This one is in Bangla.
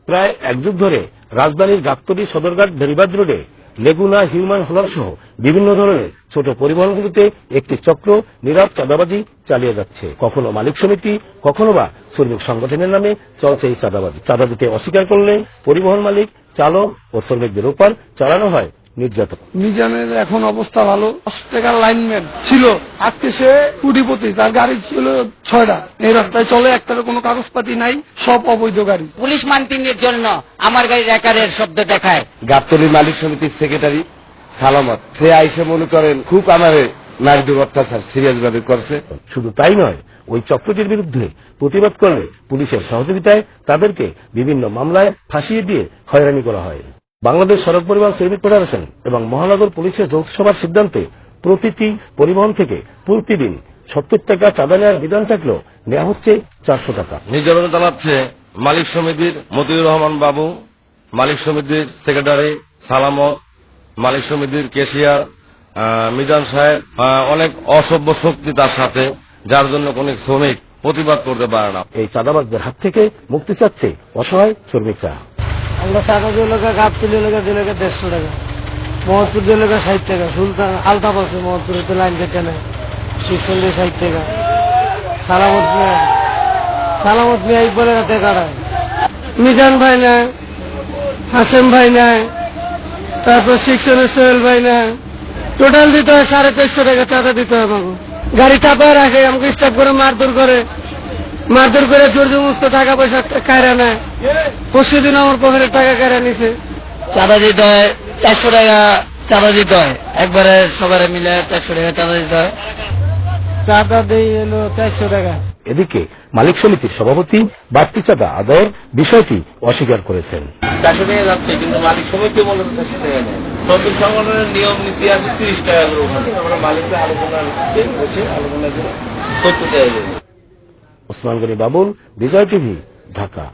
প্রায় এক যুগ ধরে রাজধানীর গাবতলী, সদরঘাট, বেড়িবাঁধ রোডে লেগুনা, হিউম্যান হলার সহ বিভিন্ন ধরনের ছোট পরিবহনগুলিতে একটি চক্র নীরব চাঁদাবাজি চালিয়ে যাচ্ছে। কখনো মালিক সমিতি, কখনো বা শ্রমিক সংগঠনের নামে চলছে এই চাঁদাবাজি। চাঁদা দিতে অস্বীকার করলে পরিবহন মালিক, চালক ও শ্রমিকদের উপর চালানো হয় নির্যাতন। মিজানের এখন অবস্থা ভালো। 10 টাকার লাইনম্যান ছিল, আজকে সে কোটিপতি। তার গাড়ি ছিল 6টা। এই রাস্তায় চলে, একটার কোনো কাগজপাতি নাই, সব অবৈধ গাড়ি। পুলিশ মানতিনের জন্য আমার গাড়ির একারের শব্দ দেখায়। গাবতলীর মালিক সমিতির সেক্রেটারি সালামত, সে আইসে মনে করেন খুব আমারে নারীদের অত্যাচার সিরিয়াস ভাবে করছে। শুধু তাই নয়, ওই চক্রটির বিরুদ্ধে প্রতিবাদ করলে পুলিশের সহযোগিতায় তাদেরকে বিভিন্ন মামলায় ফাঁসিয়ে দিয়ে হয়রানি করা হয়। বাংলাদেশ সড়ক পরিবহন শ্রমিক ফেডারেশন এবং মহানগর পুলিশের যৌথ সভার সিদ্ধান্তে প্রতিটি পরিবহন থেকে প্রতিদিন 70 টাকা চাঁদা নেওয়ার বিধান থাকলেও নেওয়া হচ্ছে 400 টাকা। নির্যাতন চালাচ্ছে মালিক সমিতির মতিউর রহমান বাবু, মালিক সমিতির সেক্রেটারি সালামত, মালিক সমিতির ক্যাশিয়ার মিজান সাহেব। অনেক অসভ্য শক্তি তার সাথে, যার জন্য কোন শ্রমিক প্রতিবাদ করতে পারে না। এই চাঁদাবাজদের হাত থেকে মুক্তি চাচ্ছে অসহায় শ্রমিকরা। আমরা চাঁদা দিয়ে এলাকা, গাবতলী এলাকা দিলে 150 টাকা, মোহাম্মদপুর দিয়ে এলাকা 60 টাকা, সুলতান আলতাফ আছে মোহাম্মদপুরে তো লাইন কেটে নেয়, 60 টাকা। সালামত মিয়া ইকবালের হাতে কাটায়, মিজান ভাই নেয়, হাসেম ভাই নেয়, তারপর শিক্ষণের সোহেল ভাই নেয়। টোটাল দিতে হয় 2350 টাকা চাঁদা দিতে হয় আমাকে। গাড়ি চাপায় রাখে, আমাকে স্টাফ করে মারধর করে জোর জবরদস্ত টাকা পয়সা কায়রা নেয়। পরশু দিন আমার পকেটের টাকা কায়রা নিছে। চাঁদা দিতে হয় 400 টাকা, চাঁদা দিতে হয় একবারে, সবারে মিলে 400 টাকা চাঁদা দিতে হয়। চাঁদা দেই এলো 400 টাকা। এদিকে মালিক সমিতির সভাপতি বাড়তি চাঁদা আদায়ের বিষয়টি অস্বীকার করেছেন। 400 টাকা যাচ্ছে, কিন্তু মালিক সমিতি মনে হচ্ছে 400 টাকা নেয়। শ্রমিক সংগঠনের নিয়ম নীতি আছে 30 টাকা করে। ওখানে আমরা মালিককে আলোচনা করে 70 টাকা। ওসমান গনি বাবুল, বিজয় টিভি, ঢাকা।